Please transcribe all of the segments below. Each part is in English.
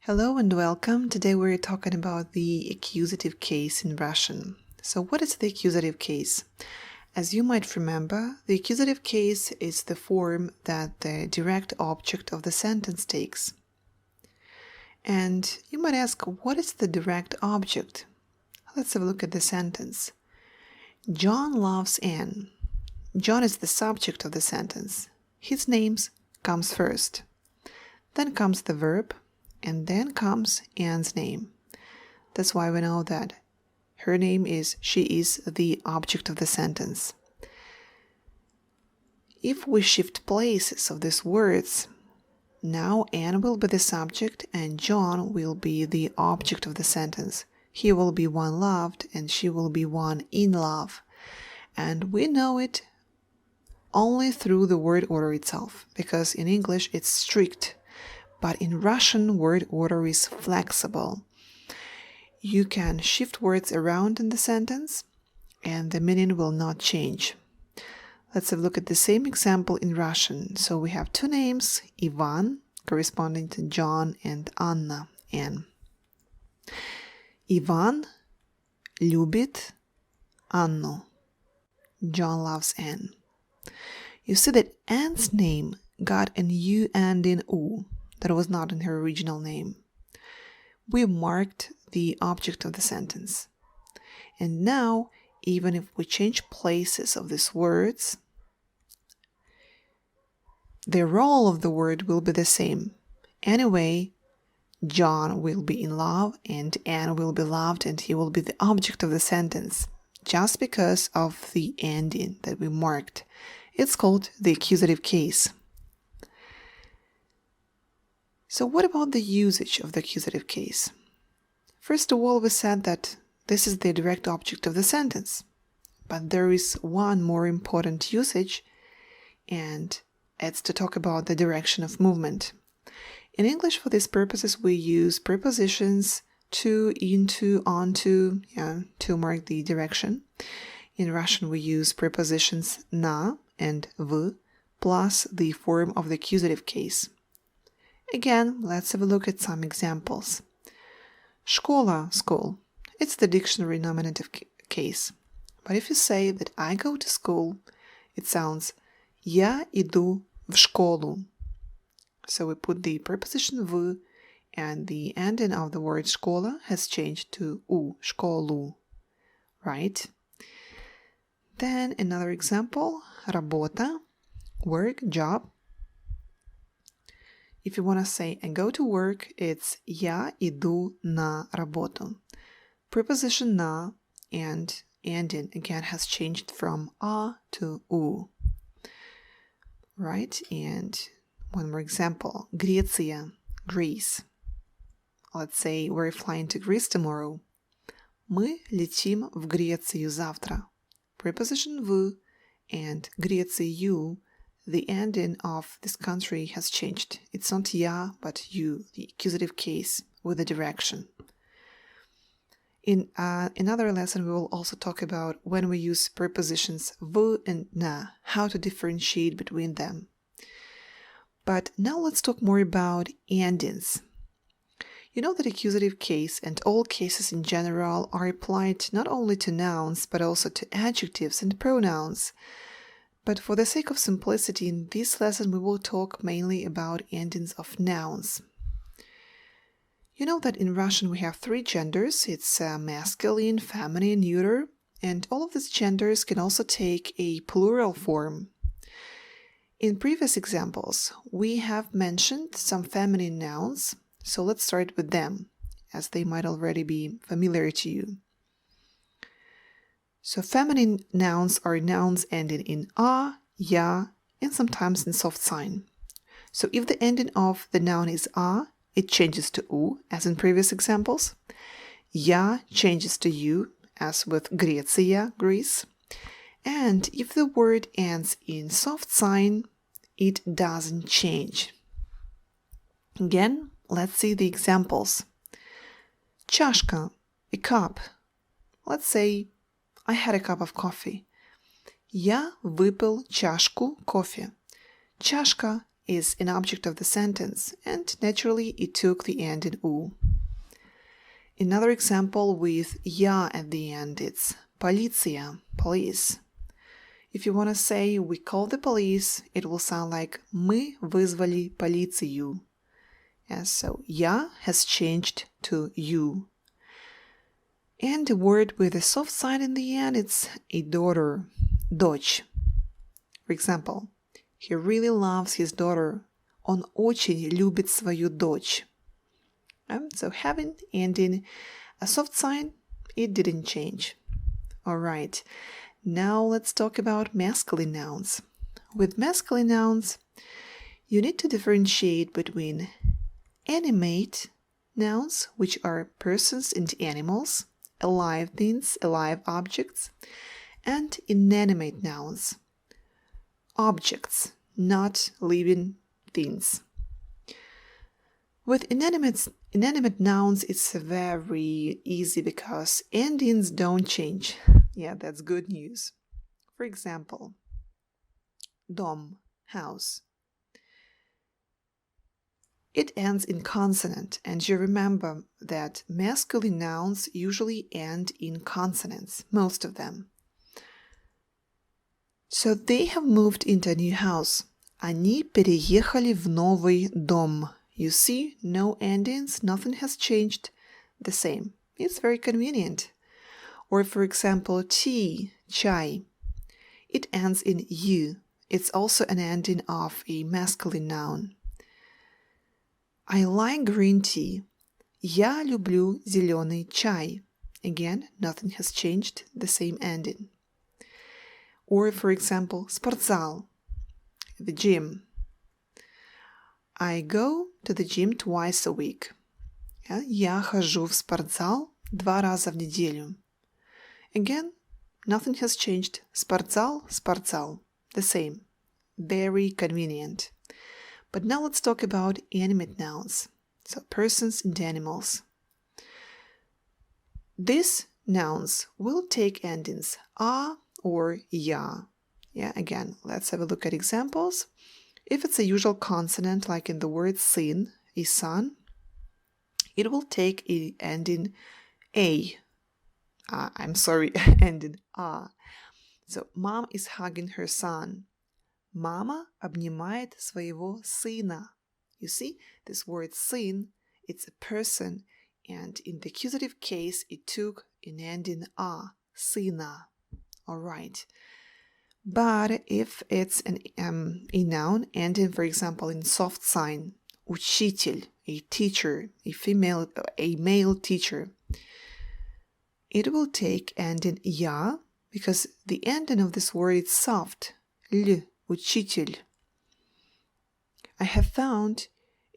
Hello and welcome. Today we're talking about the accusative case in Russian. So what is the accusative case? As you might remember, the accusative case is the form that the direct object of the sentence takes. And you might ask, what is the direct object? Let's have a look at the sentence. John loves Anne. John is the subject of the sentence. His name comes first. Then comes the verb. And then comes Anne's name. That's why we know that her name is, she is the object of the sentence. If we shift places of these words, now Anne will be the subject and John will be the object of the sentence. He will be one loved and she will be one in love. And we know it only through the word order itself, because in English it's strict. But in Russian, word order is flexible. You can shift words around in the sentence and the meaning will not change. Let's have a look at the same example in Russian. So we have two names, Ivan, corresponding to John, and Anna, Anne. Ivan любит Анну. John loves Anne. You see that Anne's name got an U and an U. That was not in her original name. We marked the object of the sentence. And now, even if we change places of these words, the role of the word will be the same. Anyway, John will be in love and Anne will be loved and he will be the object of the sentence, just because of the ending that we marked. It's called the accusative case. So what about the usage of the accusative case? First of all, we said that this is the direct object of the sentence. But there is one more important usage, and it's to talk about the direction of movement. In English, for these purposes, we use prepositions to, into, onto, to mark the direction. In Russian, we use prepositions na and v, plus the form of the accusative case. Again, let's have a look at some examples. Школа, school. It's the dictionary nominative case. But if you say that I go to school, it sounds Я иду в школу. So we put the preposition в, and the ending of the word школа has changed to у, школу. Right? Then another example, работа, work, job. If you want to say I go to work, it's Я иду на работу. Preposition на and ending again has changed from a to u. Right? And one more example. Grecia, Greece. Let's say we're flying to Greece tomorrow. Мы летим в Грецию завтра. Preposition в and Грецию. The ending of this country has changed. It's not ya, but you, the accusative case with the direction. In another lesson, we will also talk about when we use prepositions v and na, how to differentiate between them. But now let's talk more about endings. You know that accusative case and all cases in general are applied not only to nouns, but also to adjectives and pronouns. But for the sake of simplicity, in this lesson we will talk mainly about endings of nouns. You know that in Russian we have three genders. It's masculine, feminine, neuter, and all of these genders can also take a plural form. In previous examples, we have mentioned some feminine nouns, so let's start with them, as they might already be familiar to you. So feminine nouns are nouns ending in a, ya, and sometimes in soft sign. So if the ending of the noun is a, it changes to u, as in previous examples. Ya changes to u, as with Grecia, Greece. And if the word ends in soft sign, it doesn't change. Again, let's see the examples. Чашка, a cup. Let's say I had a cup of coffee. Я выпил чашку кофе. Чашка is an object of the sentence, and naturally it took the ending u. Another example with ya at the end, it's полиция, police. If you want to say we call the police, it will sound like мы вызвали полицию. Yes, so ya has changed to you. And the word with a soft sign in the end, it's a daughter, дочь. For example, he really loves his daughter. Он очень любит свою дочь. So having ending a soft sign, it didn't change. Alright, now let's talk about masculine nouns. With masculine nouns, you need to differentiate between animate nouns, which are persons and animals, alive things, alive objects, and inanimate nouns, objects, not living things. With inanimate nouns, it's very easy because endings don't change. Yeah, that's good news. For example, dom, house. It ends in consonant, and you remember that masculine nouns usually end in consonants, most of them. So they have moved into a new house. Они переехали в новый дом. You see, no endings, nothing has changed, the same. It's very convenient. Or for example, tea, chai. It ends in you. It's also an ending of a masculine noun. I like green tea. Я люблю зеленый чай. Again, nothing has changed, the same ending. Or for example, спортзал, the gym. I go to the gym twice a week. Я хожу в спортзал 2 раза в неделю. Again, nothing has changed. Спортзал, спортзал. The same. Very convenient. But now let's talk about animate nouns. So persons and animals. These nouns will take endings a or ya. Yeah, again, let's have a look at examples. If it's a usual consonant, like in the word sin, a son, it will take a ending a. Ending a. So, mom is hugging her son. Мама обнимает своего сына. You see, this word сын, it's a person, and in the accusative case, it took an ending a, сына. All right. But if it's a noun ending, for example, in soft sign, учитель, a teacher, a male teacher, it will take ending я, because the ending of this word is soft, л, учитель. I have found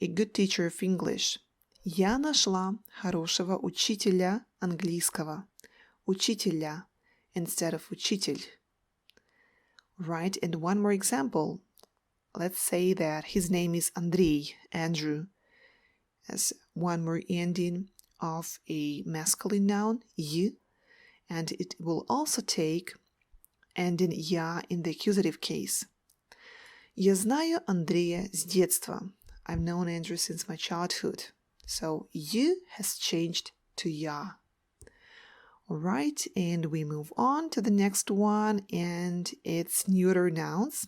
a good teacher of English. Я нашла хорошего учителя английского. Учителя instead of учитель. Right, and one more example. Let's say that his name is Andrew, as one more ending of a masculine noun, y, and it will also take ending я in the accusative case. Я знаю Андрея с детства. I've known Andrew since my childhood. So y has changed to ya. All right, and we move on to the next one, and it's neuter nouns.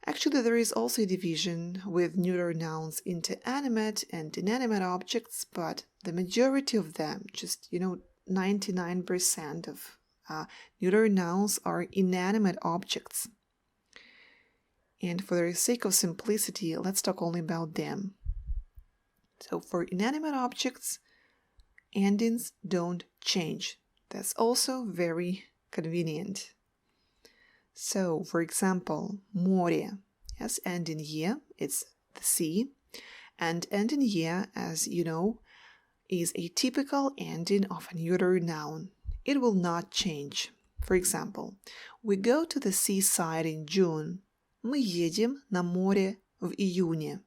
Actually, there is also a division with neuter nouns into animate and inanimate objects, but the majority of them, just 99% of neuter nouns are inanimate objects. And for the sake of simplicity, let's talk only about them. So for inanimate objects, endings don't change. That's also very convenient. So, for example, море, yes, ending ye, it's the sea, and ending ye, as you know, is a typical ending of a neuter noun. It will not change. For example, we go to the seaside in June. Мы едем на море в июне.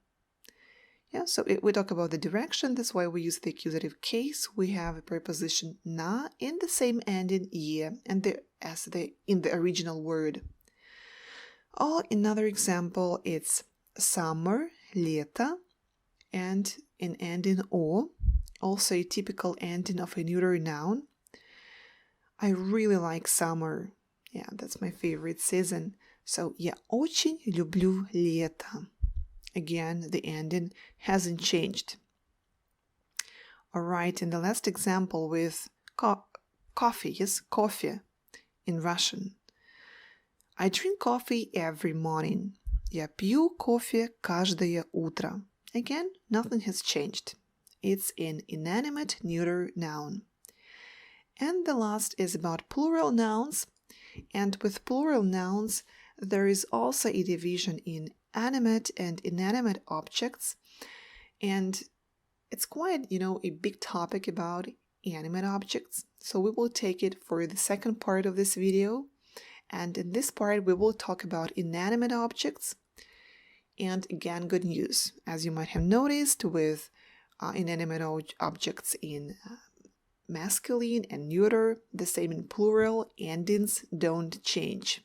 Yeah, so we talk about the direction. That's why we use the accusative case. We have a preposition na in the same ending ye and in the original word. Or another example, it's summer, лето, and an ending O, also a typical ending of a neuter noun. I really like summer. Yeah, that's my favorite season. So, я очень люблю лето. Again, the ending hasn't changed. Alright, in the last example with coffee, yes, coffee in Russian. I drink coffee every morning. Я пью кофе каждое утро. Again, nothing has changed. It's an inanimate neuter noun. And the last is about plural nouns. And with plural nouns, there is also a division in animate and inanimate objects. And it's quite, a big topic about animate objects. So we will take it for the second part of this video. And in this part, we will talk about inanimate objects. And again, good news. As you might have noticed with inanimate objects in masculine and neuter, the same in plural, endings don't change.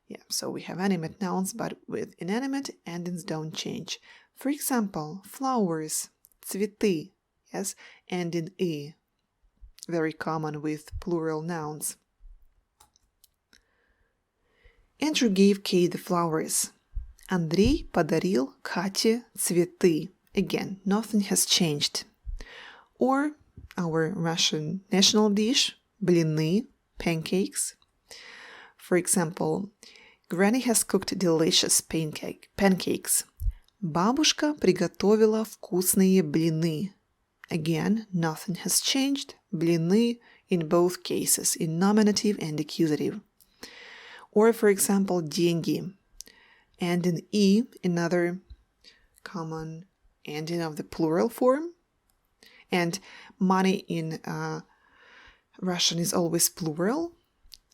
Yeah, so we have animate nouns, but with inanimate, endings don't change. For example, flowers, цветы, yes, ending «и», very common with plural nouns. Andrew gave Kate the flowers. Андрей подарил Кате цветы. Again, nothing has changed. Or our Russian national dish, блины, pancakes. For example, Granny has cooked delicious pancakes. Бабушка приготовила вкусные блины. Again, nothing has changed. Блины in both cases, in nominative and accusative. Or, for example, деньги. Ending «и», another common ending of the plural form. And money in Russian is always plural.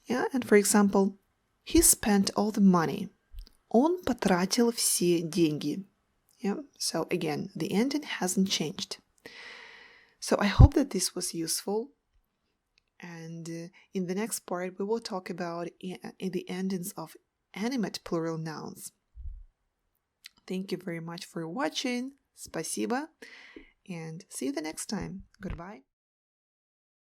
Yeah, and for example, he spent all the money. Он потратил все деньги. Yeah, so again, the ending hasn't changed. So I hope that this was useful. And in the next part, we will talk about the endings of animate plural nouns. Thank you very much for watching. Спасибо. And see you the next time. Goodbye.